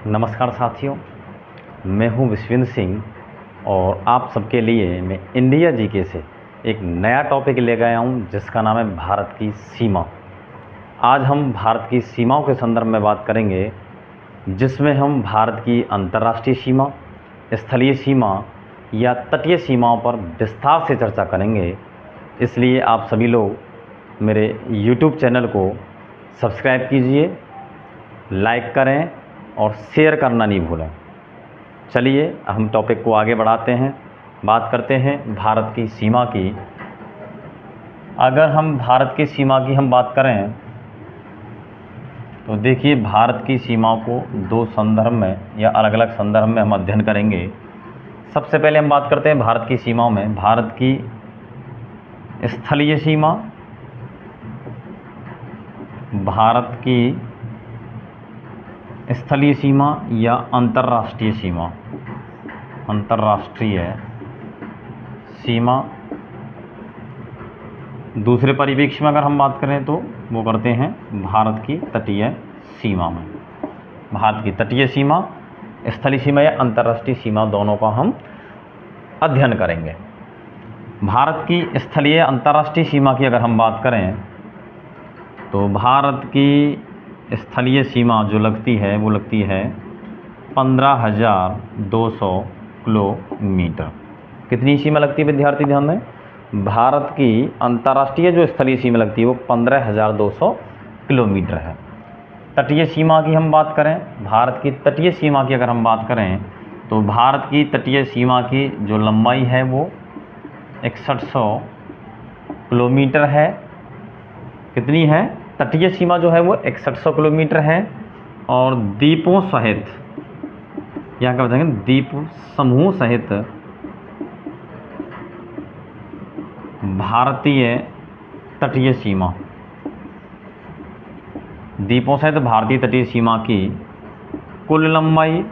नमस्कार साथियों, मैं हूं विश्वेंद्र सिंह और आप सबके लिए मैं इंडिया जीके से एक नया टॉपिक ले गया हूं जिसका नाम है भारत की सीमा। आज हम भारत की सीमाओं के संदर्भ में बात करेंगे, जिसमें हम भारत की अंतर्राष्ट्रीय सीमा, स्थलीय सीमा या तटीय सीमाओं पर विस्तार से चर्चा करेंगे। इसलिए आप सभी लोग मेरे YouTube चैनल को सब्सक्राइब कीजिए, लाइक करें और शेयर करना नहीं भूलें। चलिए हम टॉपिक को आगे बढ़ाते हैं, बात करते हैं भारत की सीमा की। अगर हम भारत की सीमा की बात करें तो देखिए, भारत की सीमाओं को दो संदर्भ में या अलग अलग संदर्भ में हम अध्ययन करेंगे। सबसे पहले हम बात करते हैं भारत की सीमाओं में भारत की स्थलीय सीमा, भारत की स्थलीय सीमा या अंतर्राष्ट्रीय सीमा, अंतर्राष्ट्रीय सीमा। दूसरे परिप्रेक्ष्य में अगर हम बात करें तो वो करते हैं भारत की तटीय सीमा में। भारत की तटीय सीमा, स्थलीय सीमा या अंतर्राष्ट्रीय सीमा, दोनों का हम अध्ययन करेंगे। भारत की स्थलीय अंतर्राष्ट्रीय सीमा की अगर हम बात करें तो भारत की स्थलीय सीमा जो लगती है वो लगती है 15,200 किलोमीटर। कितनी सीमा लगती है विद्यार्थी, ध्यान दें। भारत की अंतर्राष्ट्रीय जो स्थलीय सीमा लगती है वो 15,200 किलोमीटर है। तटीय सीमा की हम बात करें, भारत की तटीय सीमा की अगर हम बात करें तो भारत की तटीय सीमा की जो लंबाई है वो 6100 किलोमीटर है। कितनी है? तटीय सीमा जो है वो 6100 किलोमीटर है। और द्वीपों सहित, यहाँ क्या बताएंगे, द्वीप समूह सहित भारतीय तटीय सीमा, द्वीपों सहित भारतीय तटीय सीमा की कुल लंबाई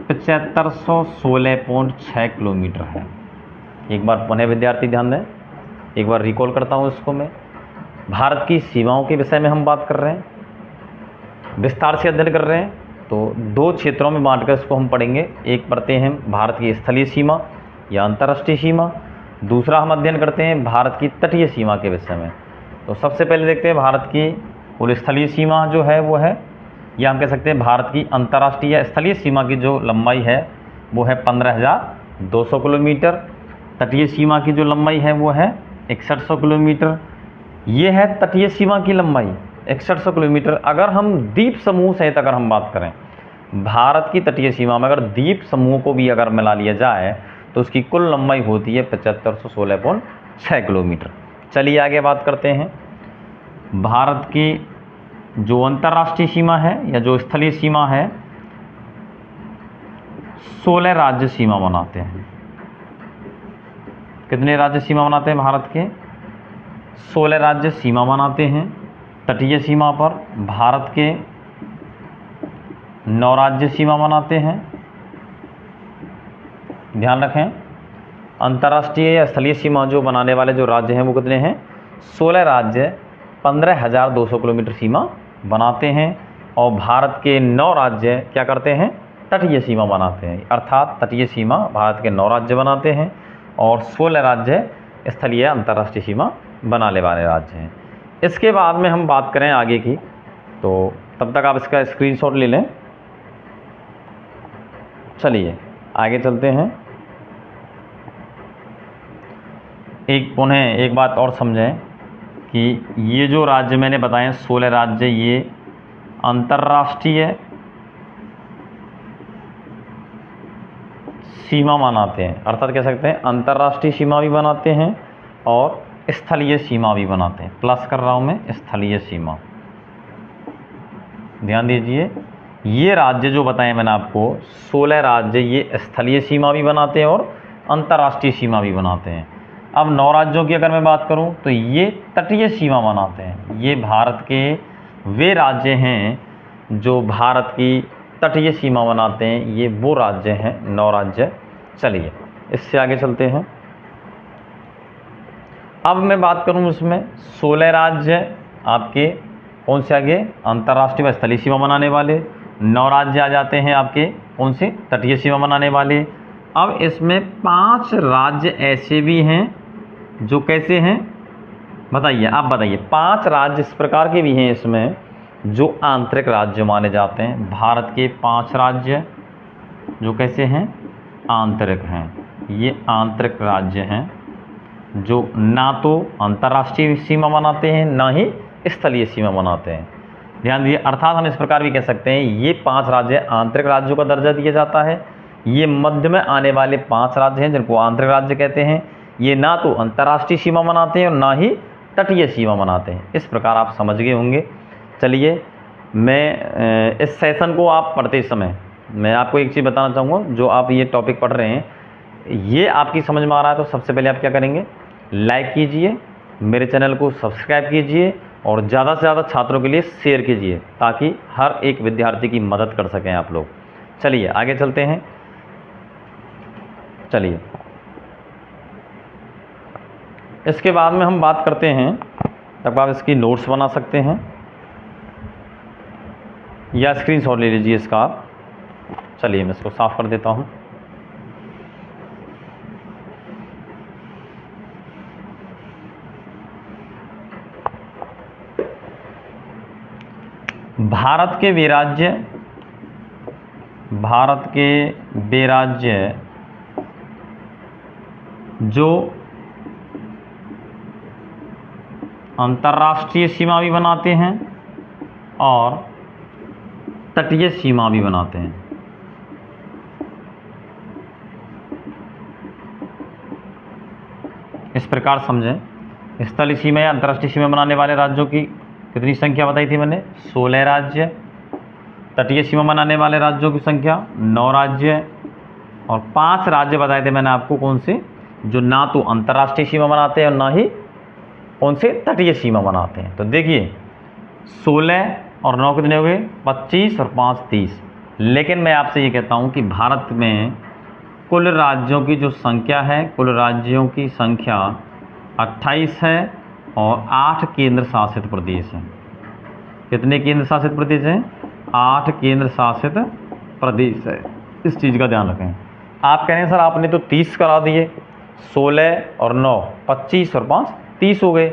7516.6 किलोमीटर है। एक बार पुनः विद्यार्थी ध्यान दें, एक बार रिकॉल करता हूँ इसको मैं। भारत की सीमाओं के विषय में हम बात कर रहे हैं, विस्तार से अध्ययन कर रहे हैं। तो दो क्षेत्रों में बांटकर इसको हम पढ़ेंगे। एक पढ़ते हैं भारत की स्थलीय सीमा या अंतर्राष्ट्रीय सीमा, दूसरा हम अध्ययन करते हैं भारत की तटीय सीमा के विषय में। तो सबसे पहले देखते हैं भारत की कुल स्थलीय सीमा जो है वो है, या हम कह सकते हैं भारत की अंतर्राष्ट्रीय या स्थलीय सीमा की जो लंबाई है वो है 15,200 किलोमीटर। तटीय सीमा की जो लंबाई है वो है 6100 किलोमीटर। ये है तटीय सीमा की लंबाई 6100 किलोमीटर। अगर हम द्वीप समूह सहित अगर हम बात करें, भारत की तटीय सीमा में अगर द्वीप समूह को भी अगर मिला लिया जाए तो उसकी कुल लंबाई होती है 7516.6 किलोमीटर। चलिए आगे बात करते हैं। भारत की जो अंतर्राष्ट्रीय सीमा है या जो स्थलीय सीमा है, 16 राज्य सीमा बनाते हैं। कितने राज्य सीमा बनाते हैं? भारत के 16 राज्य सीमा बनाते हैं। तटीय सीमा पर भारत के 9 राज्य सीमा बनाते हैं। ध्यान रखें, अंतर्राष्ट्रीय या स्थलीय सीमा जो बनाने वाले जो राज्य हैं वो कितने हैं? 16 राज्य 15,200 किलोमीटर सीमा बनाते हैं। और भारत के 9 राज्य क्या करते हैं? तटीय सीमा बनाते हैं। अर्थात तटीय सीमा भारत के 9 राज्य बनाते हैं और 16 राज्य स्थलीय अंतर्राष्ट्रीय सीमा बनाने वाले राज्य हैं। इसके बाद में हम बात करें आगे की, तो तब तक आप इसका स्क्रीनशॉट ले लें। चलिए आगे चलते हैं। पुनः एक बात और समझें कि ये जो राज्य मैंने बताए 16 राज्य, ये अंतर्राष्ट्रीय सीमा बनाते हैं। अर्थात कह सकते हैं अंतर्राष्ट्रीय सीमा भी बनाते हैं और स्थलीय सीमा भी बनाते हैं। प्लस कर रहा हूं मैं, स्थलीय सीमा। ध्यान दीजिए, ये राज्य जो बताए मैंने आपको 16 राज्य, ये स्थलीय सीमा भी बनाते हैं और अंतर्राष्ट्रीय सीमा भी बनाते हैं। अब 9 राज्यों की अगर मैं बात करूं तो ये तटीय सीमा बनाते हैं। ये भारत के वे राज्य हैं जो भारत की तटीय सीमा बनाते हैं। ये वो राज्य हैं, 9 राज्य। चलिए इससे आगे चलते हैं। अब मैं बात करूं इसमें 16 राज्य आपके कौन से आगे, अंतर्राष्ट्रीय व स्थलीय सीमा बनाने वाले। 9 राज्य आ जाते हैं आपके, कौन से, तटीय सीमा बनाने वाले। अब इसमें 5 राज्य ऐसे भी हैं जो कैसे हैं, बताइए, आप बताइए। 5 राज्य इस प्रकार के भी हैं इसमें जो आंतरिक राज्य माने जाते हैं। भारत के 5 राज्य जो कैसे हैं, आंतरिक हैं। ये आंतरिक राज्य हैं जो ना तो अंतर्राष्ट्रीय सीमा बनाते हैं ना ही स्थलीय सीमा बनाते हैं। ध्यान दीजिए, अर्थात हम इस प्रकार भी कह सकते हैं ये 5 राज्य आंतरिक राज्यों का दर्जा दिया जाता है। ये मध्य में आने वाले 5 राज्य हैं जिनको आंतरिक राज्य कहते हैं। ये ना तो अंतर्राष्ट्रीय सीमा बनाते हैं और ना ही तटीय सीमा बनाते हैं। इस प्रकार आप समझ गए होंगे। चलिए, मैं इस सेशन को आप पढ़ते समय मैं आपको एक चीज़ बताना चाहूँगा। जो आप ये टॉपिक पढ़ रहे हैं, ये आपकी समझ में आ रहा है तो सबसे पहले आप क्या करेंगे, लाइक कीजिए, मेरे चैनल को सब्सक्राइब कीजिए और ज़्यादा से ज़्यादा छात्रों के लिए शेयर कीजिए ताकि हर एक विद्यार्थी की मदद कर सकें आप लोग। चलिए आगे चलते हैं। चलिए, इसके बाद में हम बात करते हैं, तब आप इसकी नोट्स बना सकते हैं या स्क्रीनशॉट ले लीजिए इसका आप। चलिए मैं इसको साफ कर देता हूँ। भारत के वे राज्य जो अंतर्राष्ट्रीय सीमा भी बनाते हैं और तटीय सीमा भी बनाते हैं। इस प्रकार समझें, स्थलीय सीमा या अंतर्राष्ट्रीय सीमा बनाने वाले राज्यों की कितनी संख्या बताई थी मैंने, 16 राज्य। तटीय सीमा बनाने वाले राज्यों की संख्या 9 राज्य और 5 राज्य बताए थे मैंने आपको, कौन से, जो ना तो अंतर्राष्ट्रीय सीमा बनाते हैं और ना ही कौन से, तटीय सीमा बनाते हैं। तो देखिए 16 और 9 कितने हो गए, 25 और 5 30। लेकिन मैं आपसे ये कहता हूँ कि भारत में कुल राज्यों की जो संख्या है, कुल राज्यों की संख्या 28 है और 8 केंद्र शासित प्रदेश हैं। कितने केंद्र शासित प्रदेश हैं, 8 केंद्र शासित प्रदेश है। इस चीज़ का ध्यान रखें। आप कह रहे हैं सर आपने तो 30 करा दिए, 16 और 9 25 और 5 30 हो गए।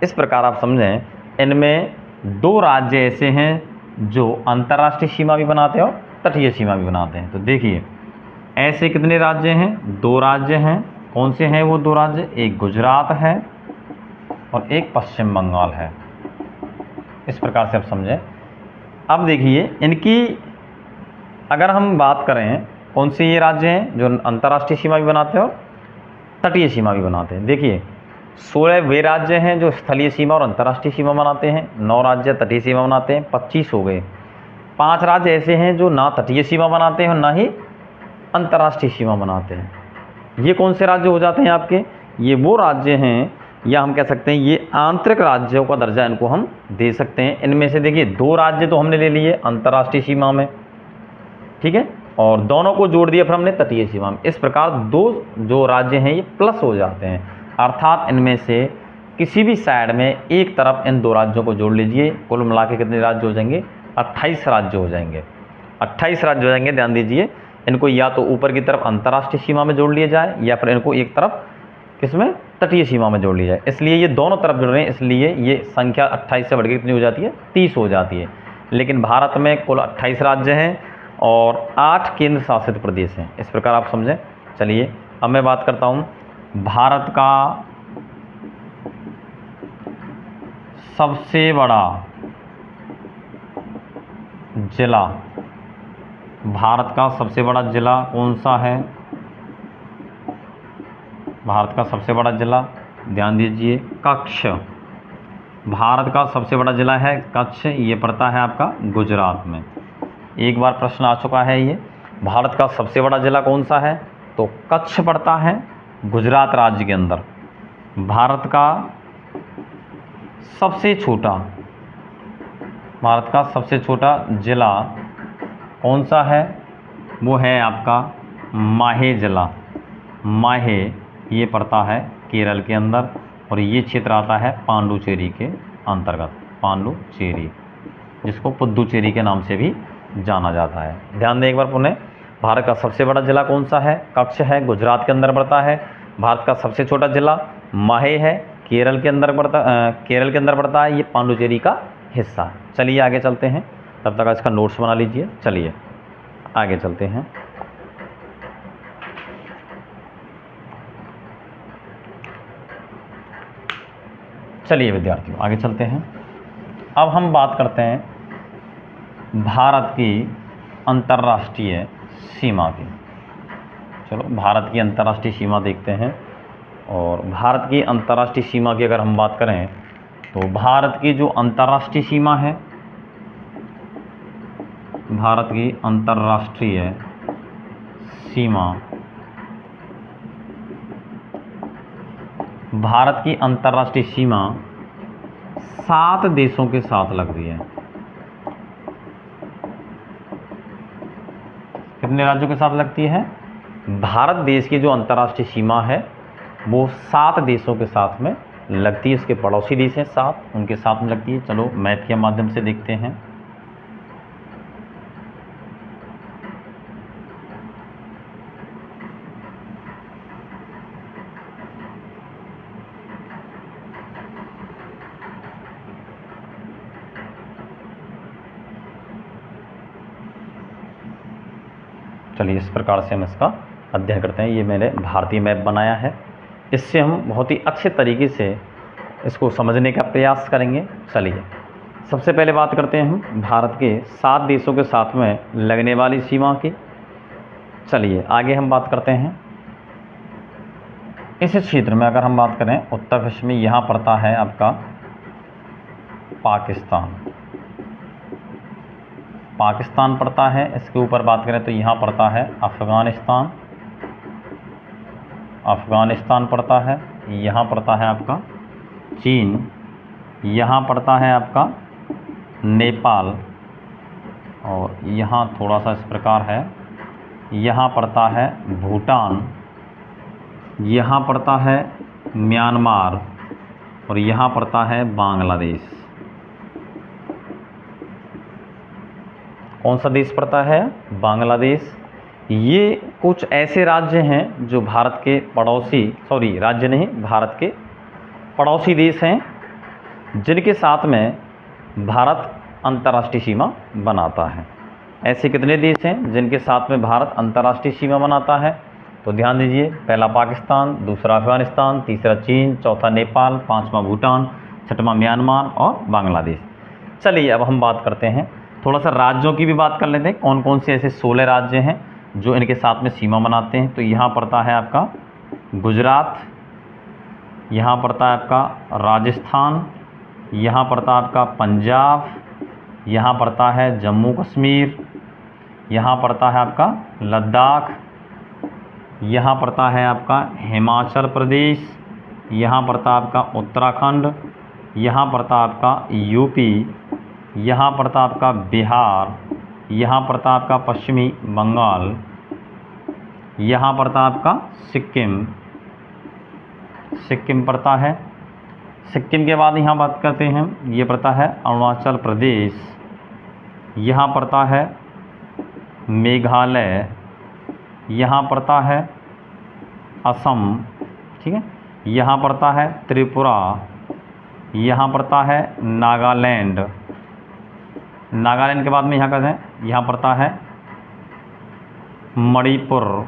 इस प्रकार आप समझें, इनमें 2 राज्य ऐसे हैं जो अंतर्राष्ट्रीय सीमा भी बनाते हैं और तटीय सीमा भी बनाते हैं। तो देखिए ऐसे कितने राज्य हैं, 2 राज्य हैं। कौन से हैं वो 2 राज्य, एक गुजरात है और एक पश्चिम बंगाल है। इस प्रकार से आप समझें। अब देखिए इनकी अगर हम बात करें, कौन से ये राज्य हैं जो अंतर्राष्ट्रीय सीमा भी बनाते हैं और तटीय सीमा भी बनाते हैं। देखिए 16 वे राज्य हैं जो स्थलीय सीमा और अंतर्राष्ट्रीय सीमा बनाते हैं, 9 राज्य तटीय सीमा बनाते हैं, 25 हो गए। 5 राज्य ऐसे हैं जो ना तटीय सीमा बनाते हैं और ना ही अंतर्राष्ट्रीय सीमा बनाते हैं। ये कौन से राज्य हो जाते हैं आपके, ये वो राज्य हैं, या हम कह सकते हैं ये आंतरिक राज्यों का दर्जा इनको हम दे सकते हैं। इनमें से देखिए 2 राज्य तो हमने ले लिए अंतर्राष्ट्रीय सीमा में, ठीक है, और दोनों को जोड़ दिया फिर हमने तटीय सीमा में। इस प्रकार 2 जो राज्य हैं ये प्लस हो जाते हैं, अर्थात इनमें से किसी भी साइड में एक तरफ इन 2 राज्यों को जोड़ लीजिए। कुल मिला के कितने राज्य हो जाएंगे, 28 राज्य हो जाएंगे। 28 राज्य हो जाएंगे। ध्यान दीजिए, इनको या तो ऊपर की तरफ अंतर्राष्ट्रीय सीमा में जोड़ लिया जाए या फिर इनको एक तरफ किसमें, तटीय सीमा में जोड़ लिया जाए। इसलिए ये दोनों तरफ जुड़ रहे हैं, इसलिए ये संख्या 28 से बढ़ के कितनी हो जाती है, 30 हो जाती है। लेकिन भारत में कुल 28 राज्य हैं और 8 केंद्र शासित प्रदेश हैं। इस प्रकार आप समझें। चलिए अब मैं बात करता हूँ भारत का सबसे बड़ा जिला। भारत का सबसे बड़ा जिला कौन सा है, भारत का सबसे बड़ा जिला, ध्यान दीजिए, कच्छ। भारत का सबसे बड़ा जिला है कच्छ, ये पड़ता है आपका गुजरात में। एक बार प्रश्न आ चुका है ये, भारत का सबसे बड़ा जिला कौन सा है, तो कच्छ पड़ता है गुजरात राज्य के अंदर। भारत का सबसे छोटा, भारत का सबसे छोटा जिला कौन सा है, वो है आपका माहे जिला। माहे ये पड़ता है केरल के अंदर और ये क्षेत्र आता है पांडुचेरी के अंतर्गत, पांडुचेरी। जिसको पुद्दुचेरी के नाम से भी जाना जाता है। ध्यान दें एक बार पुनः, भारत का सबसे बड़ा जिला कौन सा है? कच्छ है, गुजरात के अंदर पड़ता है। भारत का सबसे छोटा जिला माहे है, केरल के अंदर पड़ता है। ये पांडुचेरी का हिस्सा है। चलिए आगे चलते हैं, तब तक इसका नोट्स बना लीजिए। चलिए आगे चलते हैं। चलिए विद्यार्थियों आगे चलते हैं। अब हम बात करते हैं भारत की अंतर्राष्ट्रीय सीमा की। चलो भारत की अंतर्राष्ट्रीय सीमा देखते हैं। और भारत की अंतर्राष्ट्रीय सीमा की अगर हम बात करें तो भारत की जो अंतर्राष्ट्रीय सीमा है, भारत की अंतर्राष्ट्रीय सीमा, भारत की अंतर्राष्ट्रीय सीमा 7 देशों के साथ लगती है। कितने राज्यों के साथ लगती है? भारत देश की जो अंतर्राष्ट्रीय सीमा है वो 7 देशों के साथ में लगती है। इसके पड़ोसी देश हैं 7, उनके साथ में लगती है। चलो मैप के माध्यम से देखते हैं। चलिए इस प्रकार से हम इसका अध्ययन करते हैं। ये मैंने भारतीय मैप बनाया है, इससे हम बहुत ही अच्छे तरीके से इसको समझने का प्रयास करेंगे। चलिए सबसे पहले बात करते हैं हम भारत के 7 देशों के साथ में लगने वाली सीमा की। चलिए आगे हम बात करते हैं। इस क्षेत्र में अगर हम बात करें उत्तर पश्चिमी, यहाँ पड़ता है आपका पाकिस्तान, पाकिस्तान पड़ता है। इसके ऊपर बात करें तो यहाँ पड़ता है अफ़गानिस्तान, अफ़गानिस्तान पड़ता है। यहाँ पड़ता है आपका चीन, यहाँ पड़ता है आपका नेपाल, और यहाँ थोड़ा सा इस प्रकार है, यहाँ पड़ता है भूटान, यहाँ पड़ता है म्यांमार, और यहाँ पड़ता है बांग्लादेश। कौन सा देश पड़ता है? बांग्लादेश। ये कुछ ऐसे राज्य हैं जो भारत के पड़ोसी, राज्य नहीं, भारत के पड़ोसी देश हैं जिनके साथ में भारत अंतर्राष्ट्रीय सीमा बनाता है। ऐसे कितने देश हैं जिनके साथ में भारत अंतर्राष्ट्रीय सीमा बनाता है? तो ध्यान दीजिए, पहला पाकिस्तान, दूसरा अफगानिस्तान, तीसरा चीन, चौथा नेपाल, पांचवा भूटान, छठवां म्यांमार और बांग्लादेश। चलिए अब हम बात करते हैं, थोड़ा सा राज्यों की भी बात कर लेते हैं। कौन कौन से ऐसे 16 राज्य हैं जो इनके साथ में सीमा बनाते हैं? तो यहाँ पड़ता है आपका गुजरात, यहाँ पड़ता है आपका राजस्थान, यहाँ पड़ता है आपका पंजाब, यहाँ पड़ता है जम्मू कश्मीर, यहाँ पड़ता है आपका लद्दाख, यहाँ पड़ता है आपका हिमाचल प्रदेश, यहाँ पड़ता है आपका उत्तराखंड, यहाँ पड़ता है आपका यूपी, यहाँ पड़ता है आपका बिहार, यहाँ पड़ता है आपका पश्चिमी बंगाल, यहाँ पड़ता है आपका सिक्किम, सिक्किम पड़ता है। सिक्किम के बाद यहाँ बात करते हैं, ये पड़ता है अरुणाचल प्रदेश, यहाँ पड़ता है मेघालय, यहाँ पड़ता है असम, ठीक है, यहाँ पड़ता है त्रिपुरा, यहाँ पड़ता है नागालैंड, नागालैंड के बाद में यहाँ कहते हैं, यहाँ पड़ता है मणिपुर,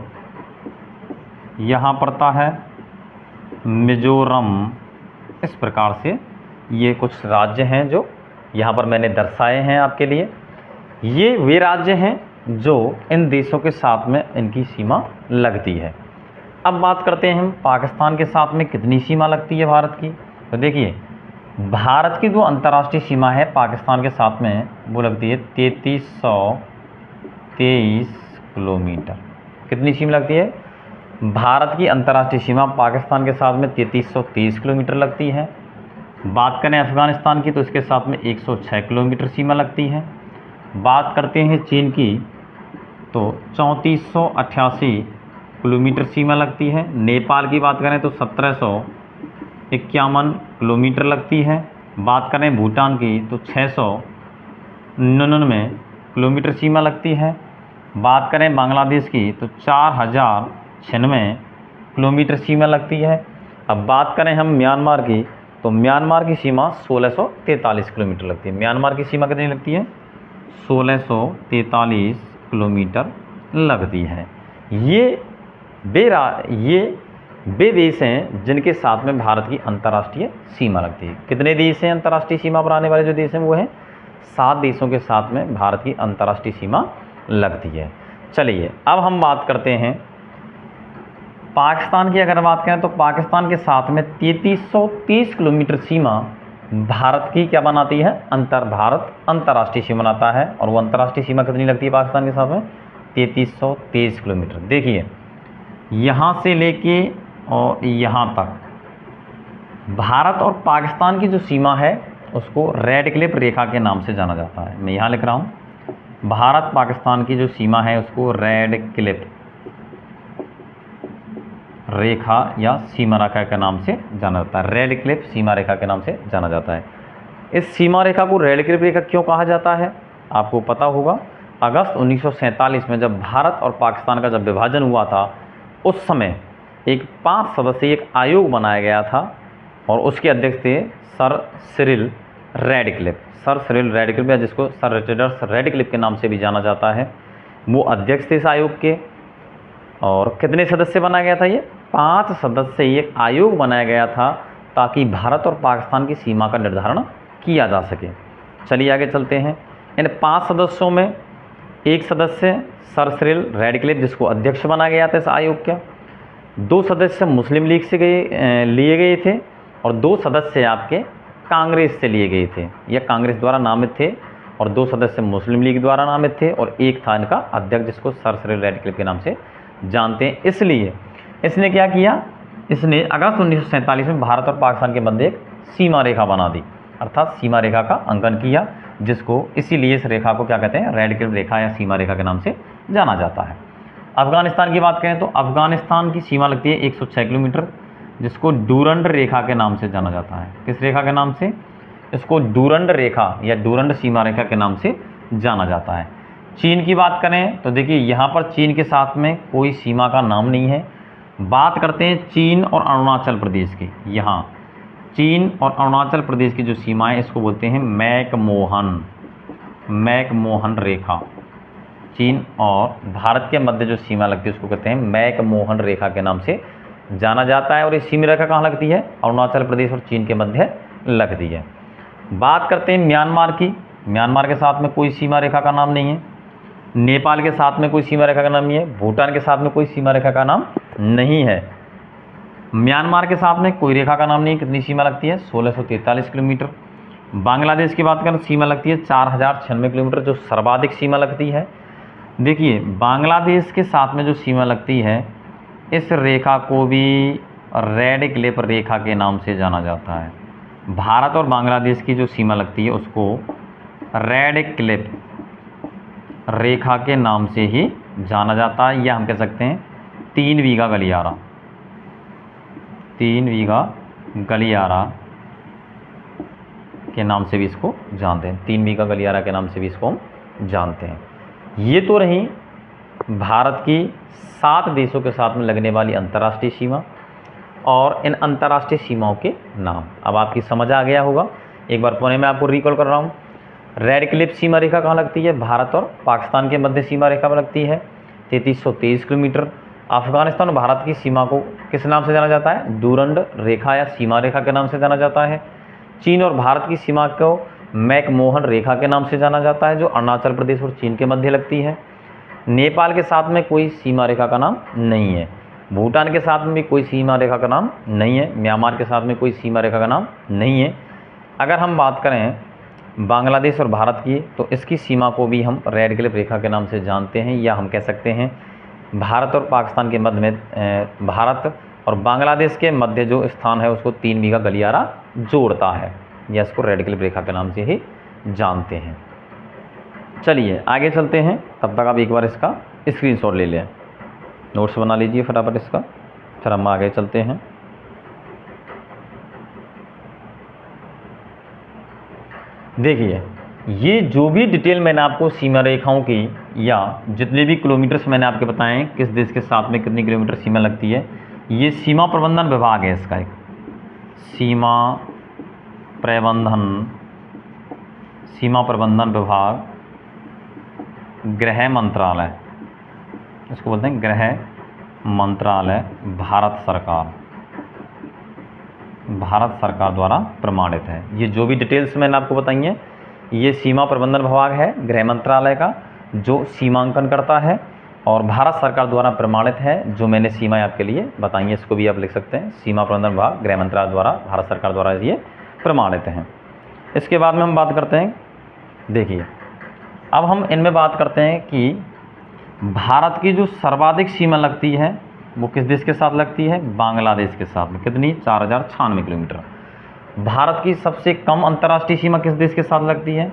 यहाँ पड़ता है मिजोरम। इस प्रकार से ये कुछ राज्य हैं जो यहाँ पर मैंने दर्शाए हैं आपके लिए। ये वे राज्य हैं जो इन देशों के साथ में इनकी सीमा लगती है। अब बात करते हैं हम पाकिस्तान के साथ में कितनी सीमा लगती है भारत की। तो देखिए, भारत की जो अंतर्राष्ट्रीय सीमा है पाकिस्तान के साथ में वो लगती है 3323 किलोमीटर। कितनी सीमा लगती है? भारत की अंतर्राष्ट्रीय सीमा पाकिस्तान के साथ में 3323 किलोमीटर लगती है। बात करें अफ़गानिस्तान की तो इसके साथ में 106 किलोमीटर सीमा लगती है। बात करते हैं चीन की तो 3488 किलोमीटर सीमा लगती है। नेपाल की बात करें तो 1751 किलोमीटर लगती है। बात करें भूटान की तो 99 किलोमीटर सीमा लगती है। बात करें बांग्लादेश की तो 4096 किलोमीटर सीमा लगती है। अब बात करें हम म्यांमार की तो म्यांमार की सीमा 1643 किलोमीटर लगती है। म्यांमार की सीमा कितनी लगती है? 1643 किलोमीटर लगती है। ये वे देश हैं जिनके साथ में भारत की अंतर्राष्ट्रीय सीमा लगती है। कितने देश हैं अंतर्राष्ट्रीय सीमा पर आने वाले जो देश हैं? वो हैं 7 देशों के साथ में भारत की अंतर्राष्ट्रीय सीमा लगती है। चलिए अब हम बात करते हैं पाकिस्तान की। अगर बात करें तो पाकिस्तान के साथ में 3330 किलोमीटर सीमा भारत की क्या बनाती है? भारत अंतर्राष्ट्रीय सीमा बनाता है। और वो अंतर्राष्ट्रीय सीमा कितनी लगती है पाकिस्तान के साथ में? 3323 किलोमीटर। देखिए यहाँ से लेके और यहाँ तक भारत और पाकिस्तान की जो सीमा है उसको रेड क्लिफ रेखा के नाम से जाना जाता है। मैं यहाँ लिख रहा हूँ, भारत पाकिस्तान की जो सीमा है उसको रेड क्लिफ रेखा या सीमा रेखा के नाम से जाना जाता है। रेड क्लिफ सीमा रेखा के नाम से जाना जाता है। इस सीमा रेखा को रेड क्लिफ रेखा क्यों कहा जाता है? आपको पता होगा, अगस्त 1947 में जब भारत और पाकिस्तान का जब विभाजन हुआ था उस समय एक 5 सदस्यीय एक आयोग बनाया गया था और उसके अध्यक्ष थे sir Cyril Radcliffe. Sir Cyril Radcliffe, जिसको सर रिचर्ड रेडक्लिफ के नाम से भी जाना जाता है, वो अध्यक्ष थे इस आयोग के। और कितने सदस्य बनाया गया था? ये 5 सदस्यीय एक आयोग बनाया गया था ताकि भारत और पाकिस्तान की सीमा का निर्धारण किया जा सके। चलिए आगे चलते हैं। इन 5 सदस्यों में एक सदस्य सर सिरिल रेडक्लिफ जिसको अध्यक्ष बनाया गया था इस आयोग का, 2 सदस्य मुस्लिम लीग से लिए गए थे और 2 सदस्य आपके कांग्रेस से लिए गए थे। यह कांग्रेस द्वारा नामित थे और 2 सदस्य मुस्लिम लीग द्वारा नामित थे और एक था इनका अध्यक्ष जिसको सर सिरिल रेडक्लिफ के नाम से जानते हैं। इसलिए इसने क्या किया? इसने अगस्त 1947 में भारत और पाकिस्तान के मध्य एक सीमा रेखा बना दी, अर्थात सीमा रेखा का अंकन किया, जिसको इसीलिए इस रेखा को क्या कहते हैं? रेड क्लिफ रेखा या सीमा रेखा के नाम से जाना जाता है। अफगानिस्तान की बात करें तो अफगानिस्तान की सीमा लगती है 106 किलोमीटर, जिसको डूरंड रेखा के नाम से जाना जाता है। किस रेखा के नाम से? इसको डूरंड रेखा या डूरंड सीमा रेखा के नाम से जाना जाता है। चीन की बात करें तो देखिए यहाँ पर चीन के साथ में कोई सीमा का नाम नहीं है। बात करते हैं चीन और अरुणाचल प्रदेश की। यहाँ चीन और अरुणाचल प्रदेश की जो सीमा है इसको बोलते हैं मैकमोहन रेखा। चीन और भारत के मध्य जो सीमा लगती है उसको कहते हैं मैकमोहन रेखा के नाम से जाना जाता है। और ये सीमा रेखा कहाँ लगती है? अरुणाचल प्रदेश और चीन के मध्य लगती है। बात करते हैं म्यांमार की। म्यांमार के साथ में कोई सीमा रेखा का नाम नहीं है। नेपाल के साथ में कोई सीमा रेखा का नाम नहीं है। भूटान के साथ में कोई सीमा रेखा का नाम नहीं है। म्यांमार के साथ में कोई रेखा का नाम नहीं है। कितनी सीमा लगती है? 1643 किलोमीटर। बांग्लादेश की बात करें सीमा लगती है 4096 किलोमीटर, जो सर्वाधिक सीमा लगती है। देखिए बांग्लादेश के साथ में जो सीमा लगती है इस रेखा को भी रेड क्लिफ रेखा के नाम से जाना जाता है। भारत और बांग्लादेश की जो सीमा लगती है उसको रेड क्लिफ रेखा के नाम से ही जाना जाता है, या हम कह सकते हैं 3 बीघा गलियारा। 3 बीघा गलियारा के नाम से भी इसको जानते हैं। 3 बीघा गलियारा के नाम से भी इसको हम जानते हैं। ये तो रही भारत की 7 देशों के साथ में लगने वाली अंतर्राष्ट्रीय सीमा और इन अंतर्राष्ट्रीय सीमाओं के नाम। अब आपकी समझ आ गया होगा। एक बार पुनः मैं आपको रिकॉल कर रहा हूँ। रेड क्लिफ सीमा रेखा कहाँ लगती है? भारत और पाकिस्तान के मध्य सीमा रेखा पर लगती है 3323 किलोमीटर। अफगानिस्तान और भारत की सीमा को किस नाम से जाना जाता है? डूरंड रेखा या सीमा रेखा के नाम से जाना जाता है। चीन और भारत की सीमा को मैकमोहन रेखा के नाम से जाना जाता है, जो अरुणाचल प्रदेश और चीन के मध्य लगती है। नेपाल के साथ में कोई सीमा रेखा का नाम नहीं है। भूटान के साथ में भी कोई सीमा रेखा का नाम नहीं है। म्यांमार के साथ में कोई सीमा रेखा का नाम नहीं है। अगर हम बात करें बांग्लादेश और भारत की तो इसकी सीमा को भी हम रेड क्लिफ रेखा के नाम से जानते हैं, या हम कह सकते हैं भारत और पाकिस्तान के मध्य में भारत और बांग्लादेश के मध्य जो स्थान है उसको 3 बीघा गलियारा जोड़ता है, या इसको रेड क्लिफ रेखा के नाम से ही जानते हैं। चलिए आगे चलते हैं। तब तक आप एक बार इसका स्क्रीनशॉट ले लें, नोट्स बना लीजिए फटाफट इसका, फिर हम आगे चलते हैं। देखिए ये जो भी डिटेल मैंने आपको सीमा रेखाओं की या जितने भी किलोमीटर्स मैंने आपके बताए हैं किस देश के साथ में कितनी किलोमीटर सीमा लगती है, ये सीमा प्रबंधन विभाग है इसका, एक सीमा प्रबंधन विभाग, गृह मंत्रालय, इसको बोलते हैं गृह मंत्रालय, भारत सरकार द्वारा प्रमाणित है। ये जो भी डिटेल्स मैंने आपको बताई हैं, ये सीमा प्रबंधन विभाग है गृह मंत्रालय का, जो सीमांकन करता है और भारत सरकार द्वारा प्रमाणित है। जो मैंने सीमाएं आपके लिए बताई हैं, इसको भी आप लिख सकते हैं, सीमा प्रबंधन विभाग गृह मंत्रालय द्वारा, भारत सरकार द्वारा ये प्रमाणित हैं। इसके बाद में हम बात करते हैं, देखिए अब हम इनमें बात करते हैं कि भारत की जो सर्वाधिक सीमा लगती है वो किस देश के साथ लगती है, बांग्लादेश के साथ में। कितनी? 4096 किलोमीटर। भारत की सबसे कम अंतर्राष्ट्रीय सीमा किस देश के साथ लगती है,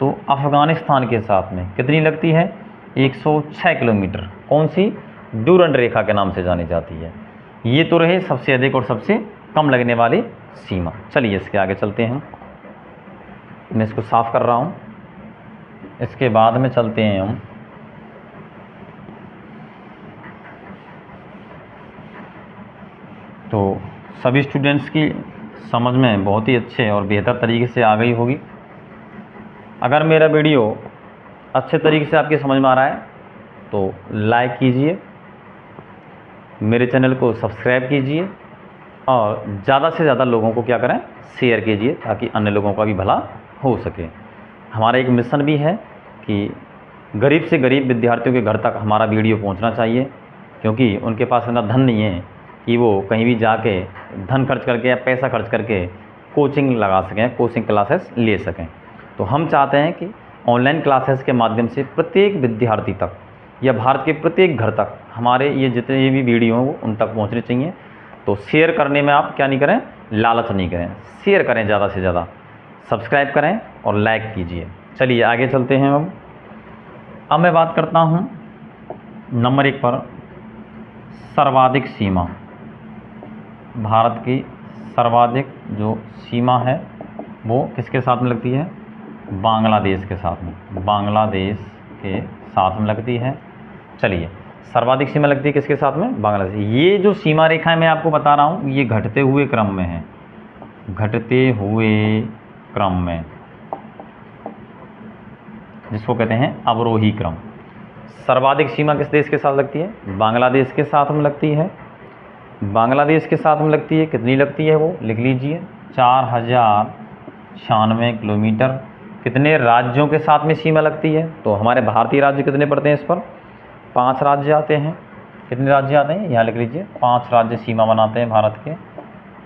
तो अफगानिस्तान के साथ में। कितनी लगती है? 106 किलोमीटर। कौन सी? ड्यूरंड रेखा के नाम से जानी जाती है। ये तो रहे सबसे अधिक और सबसे कम लगने वाली सीमा। चलिए इसके आगे चलते हैं, मैं इसको साफ कर रहा हूँ। इसके बाद में चलते हैं हम तो सभी स्टूडेंट्स की समझ में बहुत ही अच्छे और बेहतर तरीके से आ गई होगी। अगर मेरा वीडियो अच्छे तरीके से आपके समझ में आ रहा है तो लाइक कीजिए, मेरे चैनल को सब्सक्राइब कीजिए और ज़्यादा से ज़्यादा लोगों को क्या करें, शेयर कीजिए, ताकि अन्य लोगों का भी भला हो सके। हमारा एक मिशन भी है कि गरीब से गरीब विद्यार्थियों के घर तक हमारा वीडियो पहुंचना चाहिए, क्योंकि उनके पास इतना धन नहीं है कि वो कहीं भी जाके धन खर्च करके या पैसा खर्च करके कोचिंग लगा सकें, कोचिंग क्लासेस ले सकें। तो हम चाहते हैं कि ऑनलाइन क्लासेस के माध्यम से प्रत्येक विद्यार्थी तक या भारत के प्रत्येक घर तक हमारे ये जितने भी वीडियो हैं वो उन तक पहुंचने चाहिए। तो शेयर करने में आप क्या नहीं करें, लालच नहीं करें, शेयर करें ज़्यादा से ज़्यादा, सब्सक्राइब करें और लाइक कीजिए। चलिए आगे चलते हैं। अब मैं बात करता हूँ नंबर 1 पर, सर्वाधिक सीमा। भारत की सर्वाधिक जो सीमा है वो किसके साथ में लगती है, बांग्लादेश के साथ में, बांग्लादेश के साथ में लगती है। चलिए सर्वाधिक सीमा लगती है किसके साथ में, बांग्लादेश। ये जो सीमा रेखाएं मैं आपको बता रहा हूँ ये घटते हुए क्रम में है, घटते हुए क्रम में, जिसको कहते हैं अवरोही क्रम। सर्वाधिक सीमा किस देश के साथ लगती है, बांग्लादेश के साथ में लगती है, बांग्लादेश के साथ में लगती है। कितनी लगती है वो लिख लीजिए, 4096 किलोमीटर। कितने राज्यों के साथ में सीमा लगती है, तो हमारे भारतीय राज्य कितने पड़ते हैं इस पर, 5 राज्य आते हैं। कितने राज्य आते हैं, यहाँ लिख लीजिए, 5 राज्य सीमा बनाते हैं भारत के,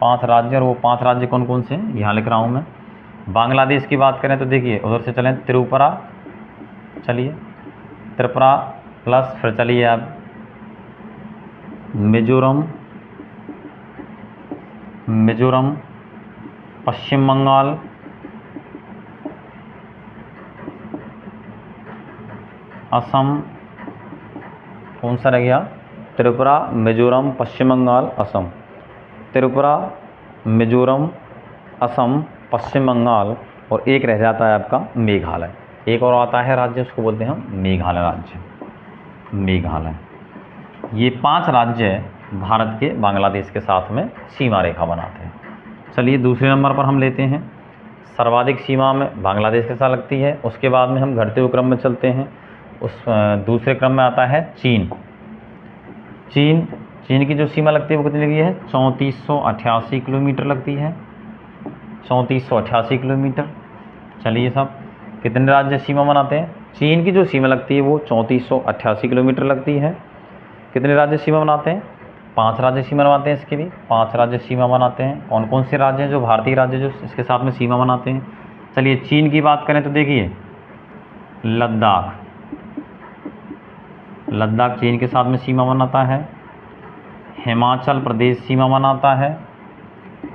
5 राज्य। और वो 5 राज्य कौन कौन से हैं, यहाँ लिख रहा हूँ मैं। बांग्लादेश की बात करें तो देखिए उधर से चलें, त्रिपुरा, चलिए त्रिपुरा प्लस फिर चलिए आप मिजोरम, पश्चिम बंगाल, असम, कौन सा रह गया, त्रिपुरा, मिजोरम, पश्चिम बंगाल, असम। त्रिपुरा, मिजोरम, असम, पश्चिम बंगाल, और एक रह जाता है आपका मेघालय। एक और आता है राज्य, उसको बोलते हैं हम मेघालय राज्य, मेघालय। ये 5 राज्य भारत के बांग्लादेश के साथ में सीमा रेखा बनाते हैं। चलिए दूसरे नंबर पर हम लेते हैं, सर्वाधिक सीमा में बांग्लादेश के साथ लगती है। उसके बाद में हम घटते हुए क्रम में चलते हैं, उस दूसरे क्रम में आता है चीन। चीन की जो सीमा लगती है वो कितनी लगी है, 3488 किलोमीटर लगती है, 3488 किलोमीटर। चलिए सब कितने राज्य सीमा बनाते हैं, चीन की जो सीमा लगती है वो 3488 किलोमीटर लगती है। कितने राज्य सीमा बनाते हैं, 5 राज्य सीमा बनाते हैं, इसके भी 5 राज्य सीमा बनाते हैं। कौन कौन से राज्य हैं जो भारतीय राज्य जो इसके साथ में सीमा बनाते हैं। चलिए चीन की बात करें तो देखिए लद्दाख चीन के साथ में सीमा बनाता है, हिमाचल प्रदेश सीमा बनाता है,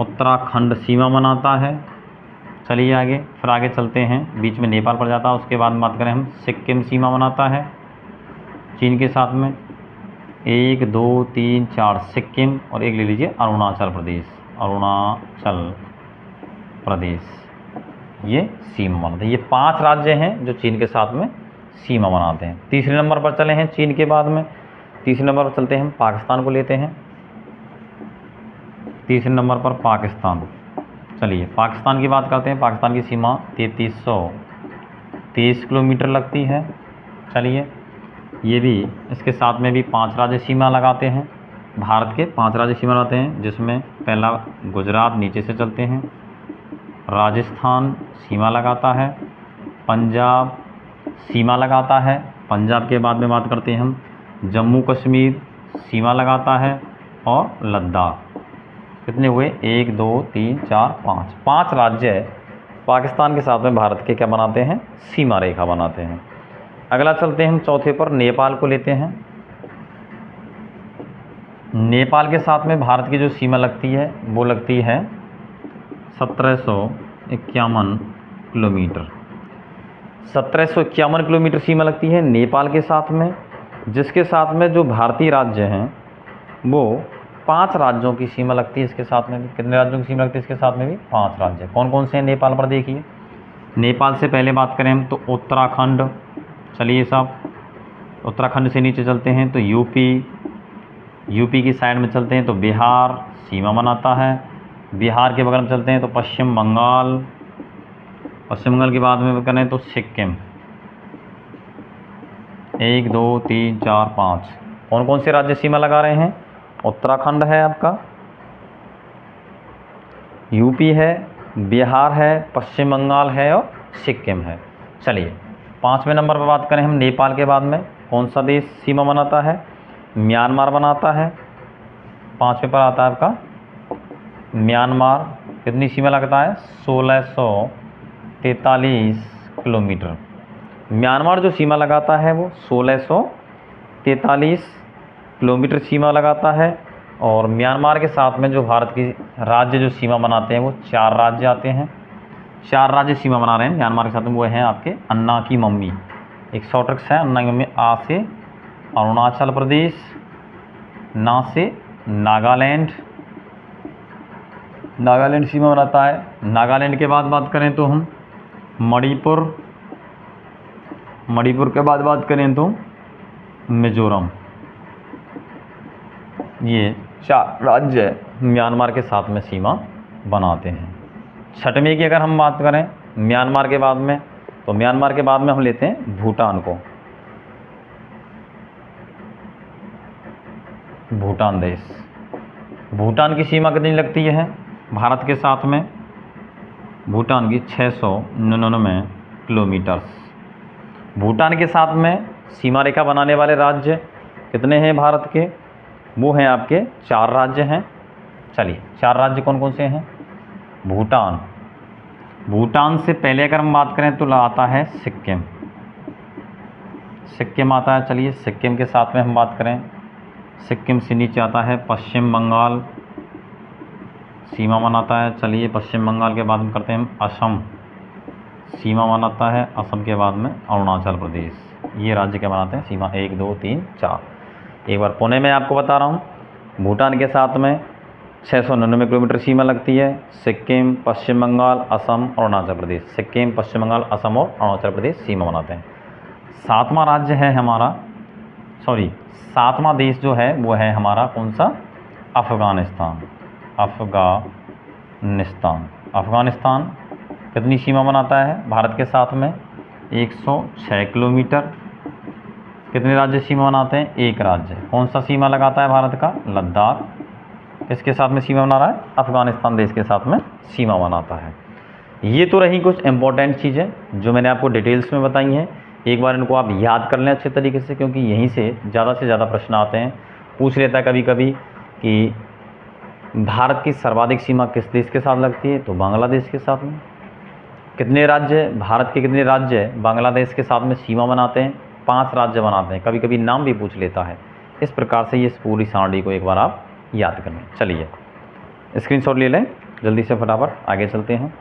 उत्तराखंड सीमा बनाता है। चलिए आगे, फिर आगे चलते हैं, बीच में नेपाल पड़ जाता है। उसके बाद बात करें हम, सिक्किम सीमा बनाता है चीन के साथ में, 1 2 3 4 सिक्किम, और एक ले लीजिए अरुणाचल प्रदेश, ये सीमा बनाते हैं। ये 5 राज्य हैं जो चीन के साथ में सीमा बनाते हैं। तीसरे नंबर पर चले हैं चीन के बाद में, तीसरे नंबर पर चलते हैं, हम पाकिस्तान को लेते हैं। तीसरे नंबर पर पाकिस्तान। चलिए पाकिस्तान की बात करते हैं। पाकिस्तान की सीमा 3330 किलोमीटर लगती है। चलिए ये भी, इसके साथ में भी 5 राज्य सीमा लगाते हैं। भारत के 5 राज्य सीमा लगाते हैं, जिसमें पहला गुजरात नीचे से चलते हैं, राजस्थान सीमा लगाता है, पंजाब सीमा लगाता है, पंजाब के बाद में बात करते हैं हम जम्मू कश्मीर सीमा लगाता है, और लद्दाख। कितने हुए? 1 2 3 4 5, 5 राज्य पाकिस्तान के साथ में भारत के क्या बनाते हैं? सीमा रेखा बनाते हैं। अगला चलते हैं हम चौथे पर, नेपाल को लेते हैं। नेपाल के साथ में भारत की जो सीमा लगती है वो लगती है 1751 किलोमीटर। 1751 किलोमीटर सीमा लगती है नेपाल के साथ में, जिसके साथ में जो भारतीय राज्य हैं वो 5 राज्यों की सीमा लगती है इसके साथ में भी। कितने राज्यों की सीमा लगती है इसके साथ में भी? 5 राज्य। कौन कौन से हैं नेपाल पर? देखिए नेपाल से पहले बात करें हम तो उत्तराखंड। चलिए साहब, उत्तराखंड से नीचे चलते हैं तो यूपी की साइड में चलते हैं तो बिहार सीमा बनाता है। बिहार के बगल में चलते हैं तो पश्चिम बंगाल के बाद में करें तो सिक्किम। 1 2 3 4 5, कौन कौन से राज्य सीमा लगा रहे हैं? उत्तराखंड है आपका, यूपी है, बिहार है, पश्चिम बंगाल है और सिक्किम है। चलिए 5वें नंबर पर बात करें हम नेपाल के बाद में, कौन सा देश सीमा बनाता है? म्यांमार बनाता है। 5वें पर आता है आपका म्यांमार। कितनी सीमा लगता है? 1643 किलोमीटर। म्यांमार जो सीमा लगाता है वो 1643 किलोमीटर सीमा लगाता है। और म्यांमार के साथ में जो भारत की राज्य जो सीमा बनाते हैं वो 4 राज्य आते हैं। 4 राज्य सीमा बना रहे हैं म्यांमार के साथ में, वो हैं आपके अन्ना की मम्मी। एक शॉर्ट ट्रिक्स है, अन्ना की मम्मी। आ से अरुणाचल प्रदेश, ना से नागालैंड सीमा बनाता है। नागालैंड के बाद बात करें तो हम मणिपुर के बाद बात करें तो मिजोरम। ये 4 राज्य म्यांमार के साथ में सीमा बनाते हैं। 6वें की अगर हम बात करें म्यांमार के बाद में, तो म्यांमार के बाद में हम लेते हैं भूटान को। भूटान देश, भूटान की सीमा कितनी लगती है भारत के साथ में? भूटान की 699 किलोमीटर। भूटान के साथ में सीमा रेखा बनाने वाले राज्य कितने हैं भारत के? वो हैं आपके 4 राज्य हैं। चलिए 4 राज्य कौन कौन से हैं? भूटान से पहले अगर हम बात करें तो आता है सिक्किम आता है। चलिए सिक्किम के साथ में हम बात करें, सिक्किम से नीचे आता है पश्चिम बंगाल सीमा बनाता है। चलिए पश्चिम बंगाल के बाद में करते हैं हम असम सीमा बनाता है। असम के बाद में अरुणाचल प्रदेश। ये राज्य क्या बनाते हैं सीमा? 1 2 3 4। एक बार पुणे में आपको बता रहा हूँ, भूटान के साथ में 699 किलोमीटर सीमा लगती है। सिक्किम, पश्चिम बंगाल, असम, अरुणाचल प्रदेश। सिक्किम, पश्चिम बंगाल, असम और अरुणाचल प्रदेश सीमा बनाते हैं। 7वां राज्य है हमारा, 7वां देश जो है वो है हमारा कौन सा? अफ़गानिस्तान कितनी सीमा बनाता है भारत के साथ में? 106 किलोमीटर। कितने राज्य सीमा बनाते हैं? 1 राज्य। कौन सा सीमा लगाता है भारत का? लद्दाख। किसके साथ में सीमा बना रहा है? अफ़गानिस्तान देश के साथ में सीमा बनाता है। ये तो रही कुछ इंपॉर्टेंट चीज़ें जो मैंने आपको डिटेल्स में बताई हैं। एक बार इनको आप याद कर लें अच्छे तरीके से, क्योंकि यहीं से ज़्यादा प्रश्न आते हैं। पूछ लेता है कभी कभी कि भारत की सर्वाधिक सीमा किस देश के साथ लगती है? तो बांग्लादेश के साथ में। कितने राज्य, भारत के कितने राज्य बांग्लादेश के साथ में सीमा बनाते हैं? 5 राज्य बनाते हैं। कभी कभी नाम भी पूछ लेता है। इस प्रकार से ये पूरी सारणी को एक बार आप याद कर लें। चलिए स्क्रीनशॉट ले लें जल्दी से, फटाफट आगे चलते हैं।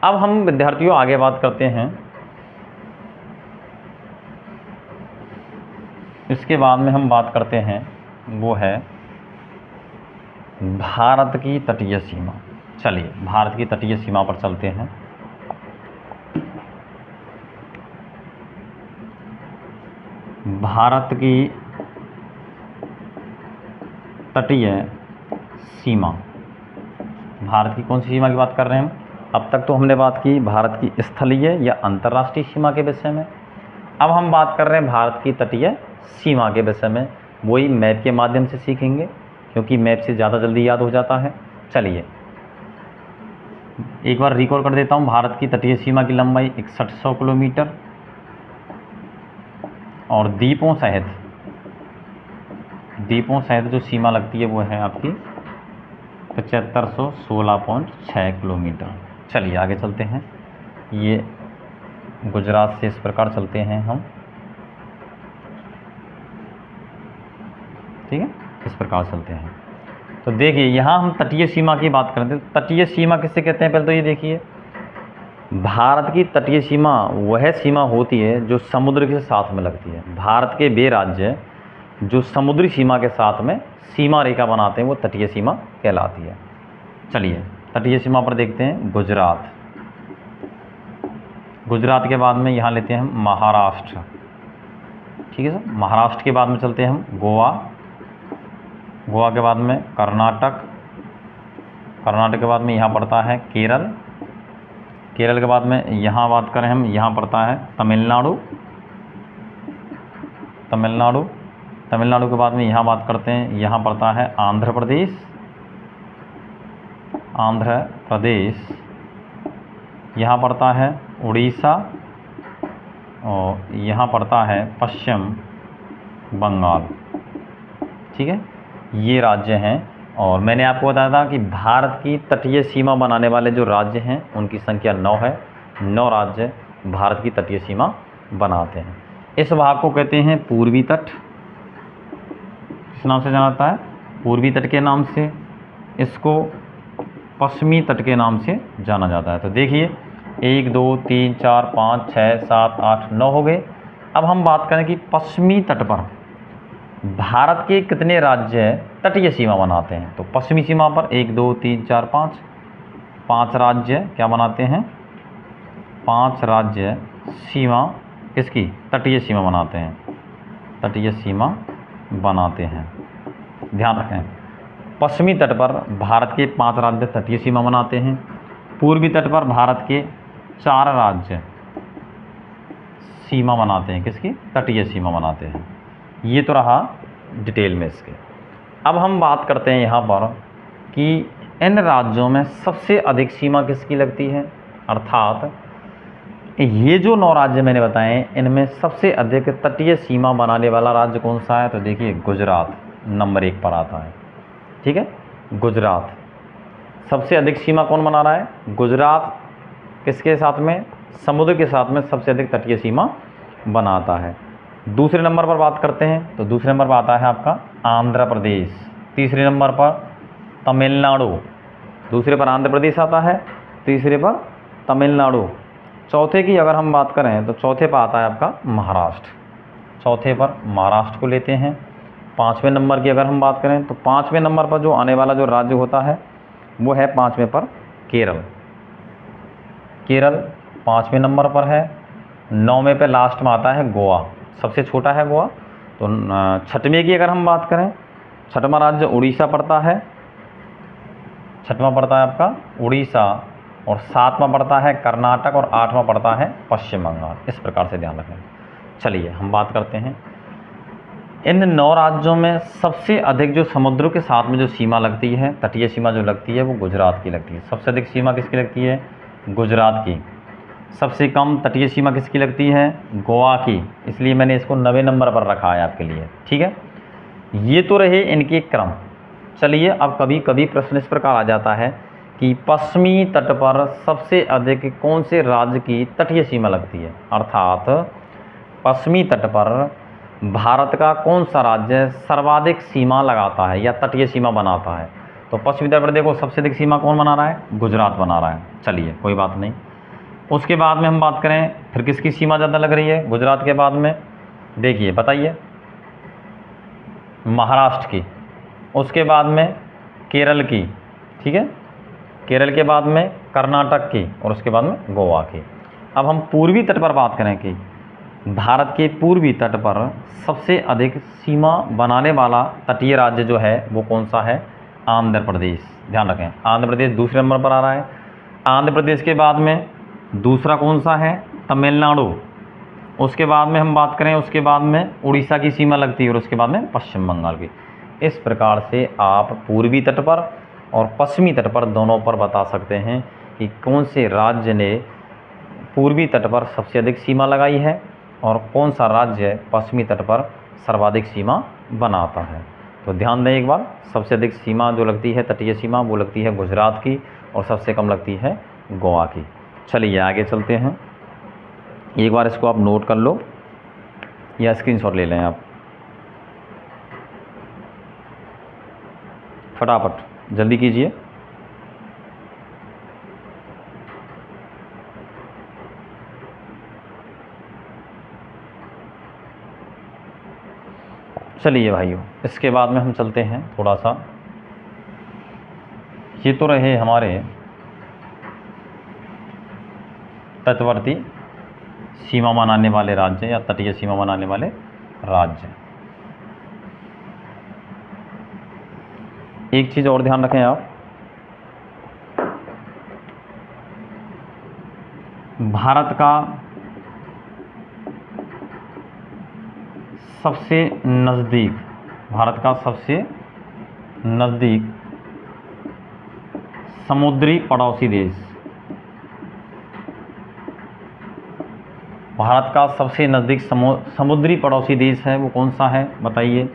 अब हम विद्यार्थियों आगे बात करते हैं, इसके बाद में हम बात करते हैं वो है भारत की तटीय सीमा। चलिए भारत की तटीय सीमा पर चलते हैं। भारत की तटीय सीमा, भारत की कौन सी सीमा की बात कर रहे हैं हम? अब तक तो हमने बात की भारत की स्थलीय या अंतर्राष्ट्रीय सीमा के विषय में। अब हम बात कर रहे हैं भारत की तटीय सीमा के विषय में। वही मैप के माध्यम से सीखेंगे, क्योंकि मैप से ज़्यादा जल्दी याद हो जाता है। चलिए एक बार रिकॉल कर देता हूँ। भारत की तटीय सीमा की लंबाई 6100 किलोमीटर और द्वीपों सहित जो सीमा लगती है वो है आपकी 7516.6 किलोमीटर। चलिए आगे चलते हैं। ये गुजरात से इस प्रकार चलते हैं हम, ठीक है, इस प्रकार चलते हैं। तो देखिए यहाँ हम तटीय सीमा की बात करते हैं। तटीय सीमा किससे कहते हैं? पहले तो ये देखिए, भारत की तटीय सीमा वह सीमा होती है जो समुद्र के साथ में लगती है। भारत के वे राज्य जो समुद्री सीमा के साथ में सीमा रेखा बनाते हैं वो तटीय सीमा कहलाती है। चलिए तटीय सीमा पर देखते हैं गुजरात। गुजरात के बाद में यहाँ लेते हैं हम महाराष्ट्र, ठीक है सर। महाराष्ट्र के बाद में चलते हैं हम गोवा। गोवा के बाद में कर्नाटक। कर्नाटक के बाद में यहाँ पड़ता है केरल। केरल के बाद में यहाँ बात करें हम, यहाँ पड़ता है तमिलनाडु। तमिलनाडु के बाद में यहाँ बात करते हैं, यहाँ पड़ता है आंध्र प्रदेश। यहाँ पड़ता है उड़ीसा और यहाँ पड़ता है पश्चिम बंगाल, ठीक है। ये राज्य हैं। और मैंने आपको बताया था कि भारत की तटीय सीमा बनाने वाले जो राज्य हैं उनकी संख्या 9 है। 9 राज्य भारत की तटीय सीमा बनाते हैं। इस भाग को कहते हैं पूर्वी तट। किस नाम से जाना जाता है? पूर्वी तट के नाम से। इसको पश्चिमी तट के नाम से जाना जाता है। तो देखिए 1 2 3 4 5 6 7 8 9 हो गए। अब हम बात करें कि पश्चिमी तट पर भारत के कितने राज्य तटीय सीमा बनाते हैं। तो पश्चिमी सीमा पर 1 2 3 4 5 राज्य क्या बनाते हैं? 5 राज्य सीमा किसकी? तटीय सीमा बनाते हैं। तटीय सीमा बनाते हैं। ध्यान रखें, पश्चिमी तट पर भारत के 5 राज्य तटीय सीमा बनाते हैं। पूर्वी तट पर भारत के 4 राज्य सीमा बनाते हैं। किसकी? तटीय सीमा बनाते हैं। ये तो रहा डिटेल में इसके। अब हम बात करते हैं यहाँ पर कि इन राज्यों में सबसे अधिक सीमा किसकी लगती है, अर्थात ये जो 9 राज्य मैंने बताए इनमें सबसे अधिक तटीय सीमा बनाने वाला राज्य कौन सा है? तो देखिए गुजरात नंबर 1 पर आता है, ठीक है। गुजरात सबसे अधिक सीमा कौन बना रहा है? गुजरात किसके साथ में? समुद्र के साथ में सबसे अधिक तटीय सीमा बनाता है। दूसरे नंबर पर बात करते हैं तो दूसरे नंबर पर आता है आपका आंध्र प्रदेश। तीसरे नंबर पर तमिलनाडु। दूसरे पर आंध्र प्रदेश आता है, तीसरे पर तमिलनाडु। चौथे की अगर हम बात करें तो चौथे पर आता है आपका महाराष्ट्र। चौथे पर महाराष्ट्र को लेते हैं। 5वें नंबर की अगर हम बात करें तो 5वें नंबर पर जो आने वाला जो राज्य होता है वो है 5वें पर केरल। केरल 5वें नंबर पर है। 9वें पे लास्ट में आता है गोवा, सबसे छोटा है गोवा। तो 6वें की अगर हम बात करें, 6वां राज्य उड़ीसा पड़ता है। 6वां पड़ता है आपका उड़ीसा और 7वां पड़ता है कर्नाटक और 8वां पड़ता है पश्चिम बंगाल। इस प्रकार से ध्यान रखें। चलिए हम बात करते हैं इन 9 राज्यों में सबसे अधिक जो समुद्र के साथ में जो सीमा लगती है, तटीय सीमा जो लगती है वो गुजरात की लगती है। सबसे अधिक सीमा किसकी लगती है? गुजरात की। सबसे कम तटीय सीमा किसकी लगती है? गोवा की। इसलिए मैंने इसको 9वें नंबर पर रखा है आपके लिए, ठीक है। ये तो रहे इनके क्रम। चलिए अब कभी कभी प्रश्न इस प्रकार आ जाता है कि पश्चिमी तट पर सबसे अधिक कौन से राज्य की तटीय सीमा लगती है, अर्थात पश्चिमी तट पर भारत का कौन सा राज्य सर्वाधिक सीमा लगाता है या तटीय सीमा बनाता है। तो पश्चिमी तट पर देखो सबसे अधिक सीमा कौन बना रहा है? गुजरात बना रहा है। चलिए कोई बात नहीं। उसके बाद में हम बात करें फिर किसकी सीमा ज़्यादा लग रही है गुजरात के बाद में? देखिए बताइए, महाराष्ट्र की, उसके बाद में केरल की, ठीक है, केरल के बाद में कर्नाटक की, और उसके बाद में गोवा की। अब हम पूर्वी तट पर बात करें कि भारत के पूर्वी तट पर सबसे अधिक सीमा बनाने वाला तटीय राज्य जो है वो कौन सा है? आंध्र प्रदेश। ध्यान रखें, आंध्र प्रदेश दूसरे नंबर पर आ रहा है। आंध्र प्रदेश के बाद में दूसरा कौन सा है? तमिलनाडु। उसके बाद में हम बात करें, उसके बाद में उड़ीसा की सीमा लगती है, और उसके बाद में पश्चिम बंगाल की। इस प्रकार से आप पूर्वी तट पर और पश्चिमी तट पर दोनों पर बता सकते हैं कि कौन से राज्य ने पूर्वी तट पर सबसे अधिक सीमा लगाई है और कौन सा राज्य पश्चिमी तट पर सर्वाधिक सीमा बनाता है। तो ध्यान दें एक बार, सबसे अधिक सीमा जो लगती है तटीय सीमा वो लगती है गुजरात की, और सबसे कम लगती है गोवा की। चलिए आगे चलते हैं। एक बार इसको आप नोट कर लो या स्क्रीनशॉट ले लें आप, फटाफट जल्दी कीजिए। चलिए भाइयों, इसके बाद में हम चलते हैं थोड़ा सा, ये तो रहे हमारे तटवर्ती सीमा बनाने वाले राज्य या तटीय सीमा बनाने वाले राज्य। एक चीज़ और ध्यान रखें आप, भारत का सबसे नज़दीक, भारत का सबसे नज़दीक समुद्री पड़ोसी देश, भारत का सबसे नज़दीक समुद्री पड़ोसी देश है वो कौन सा है बताइए?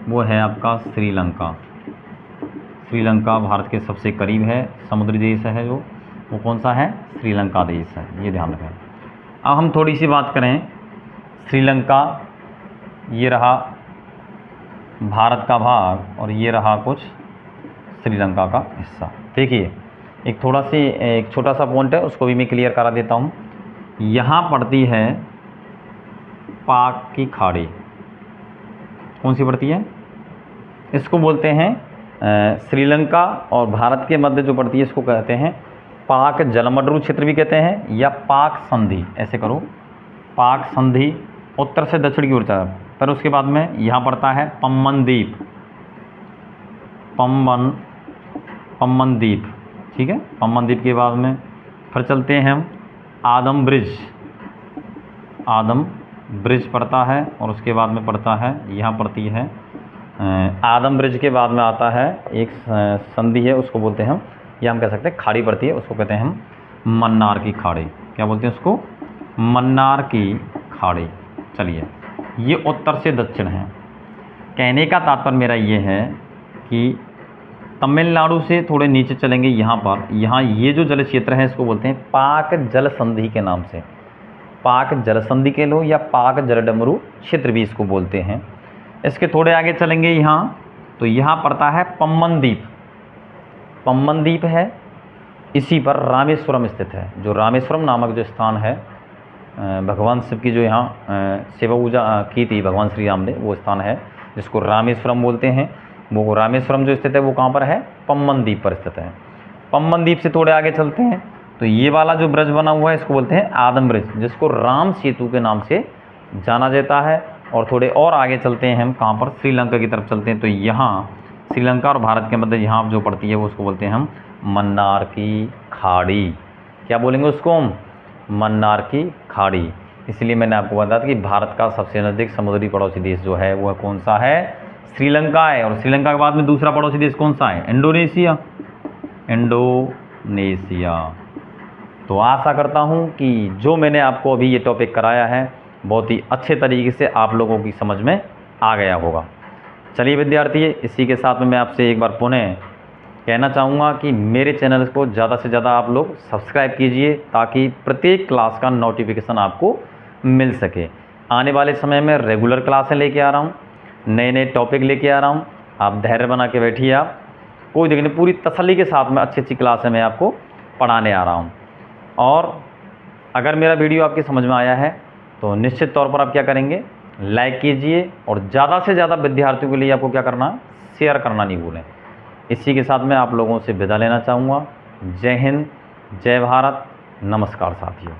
वो है आपका श्रीलंका। श्रीलंका भारत के सबसे करीब है, समुद्री देश है जो, वो कौन सा है? श्रीलंका देश है, ये ध्यान रखें। अब हम थोड़ी सी बात करें, श्रीलंका ये रहा भारत का भाग और ये रहा कुछ श्रीलंका का हिस्सा। देखिए एक छोटा सा पॉइंट है, उसको भी मैं क्लियर करा देता हूँ। यहाँ पड़ती है पाक की खाड़ी, कौन सी पड़ती है? इसको बोलते हैं श्रीलंका और भारत के मध्य जो पड़ती है इसको कहते हैं पाक जलमंडल क्षेत्र भी कहते हैं, या पाक संधि। ऐसे करो, पाक संधि उत्तर से दक्षिण की ओर तरफ। फिर उसके बाद में यहाँ पड़ता है पम्बन द्वीप, पम्बन द्वीप, ठीक है। पम्बन द्वीप के बाद में फिर चलते हैं हम आदम ब्रिज पड़ता है, और उसके बाद में पड़ता है, यहाँ पड़ती है आदम ब्रिज के बाद में आता है एक संधि है, उसको बोलते हैं हम, या हम कह सकते हैं खाड़ी पड़ती है, उसको कहते हैं हम मन्नार की खाड़ी। क्या बोलते हैं उसको? मन्नार की खाड़ी। चलिए, ये उत्तर से दक्षिण है। कहने का तात्पर्य मेरा ये है कि तमिलनाडु से थोड़े नीचे चलेंगे, यहाँ ये जो जल क्षेत्र है इसको बोलते हैं पाक जल संधि के नाम से, पाक जल संधि के लो या पाक जलडमरू क्षेत्र भी इसको बोलते हैं। इसके थोड़े आगे चलेंगे यहाँ, तो यहाँ पड़ता है पम्बन द्वीप। पम्बन द्वीप है, इसी पर रामेश्वरम स्थित है। जो रामेश्वरम नामक जो स्थान है, भगवान शिव की जो यहाँ सेवा पूजा की थी भगवान श्री राम ने, वो स्थान है जिसको रामेश्वरम बोलते हैं। वो रामेश्वरम जो स्थित है वो कहाँ पर है? पम्बन द्वीप पर स्थित है। पम्बन द्वीप से थोड़े आगे चलते हैं तो ये वाला जो ब्रिज बना हुआ है इसको बोलते हैं आदम ब्रिज, जिसको राम सेतु के नाम से जाना जाता है। और थोड़े और आगे चलते हैं हम, कहाँ पर? श्रीलंका की तरफ चलते हैं, तो यहाँ श्रीलंका और भारत के मध्य यहाँ जो पड़ती है वो उसको बोलते हैं हम मन्नार की खाड़ी। क्या बोलेंगे उसको हम? मन्नार की खाड़ी। इसलिए मैंने आपको बताया कि भारत का सबसे नज़दीक समुद्री पड़ोसी देश जो है वो कौन सा है? श्रीलंका है। और श्रीलंका के बाद में दूसरा पड़ोसी देश कौन सा है? इंडोनेशिया। तो आशा करता हूँ कि जो मैंने आपको अभी ये टॉपिक कराया है बहुत ही अच्छे तरीके से आप लोगों की समझ में आ गया होगा। चलिए विद्यार्थी, इसी के साथ में मैं आपसे एक बार पुनः कहना चाहूँगा कि मेरे चैनल को ज़्यादा से ज़्यादा आप लोग सब्सक्राइब कीजिए, ताकि प्रत्येक क्लास का नोटिफिकेशन आपको मिल सके। आने वाले समय में रेगुलर क्लासें लेके आ रहा हूँ, नए नए टॉपिक लेके आ रहा हूँ। आप धैर्य बना के बैठिए, आप कोई दिक्कत नहीं, पूरी तसल्ली के साथ में अच्छी अच्छी क्लासें मैं आपको पढ़ाने आ रहा हूँ। और अगर मेरा वीडियो आपकी समझ में आया है तो निश्चित तौर पर आप क्या करेंगे? लाइक कीजिए और ज़्यादा से ज़्यादा विद्यार्थियों के लिए आपको क्या करना है, शेयर करना नहीं भूलें। इसी के साथ मैं आप लोगों से विदा लेना चाहूँगा। जय हिंद, जय भारत, नमस्कार साथियों।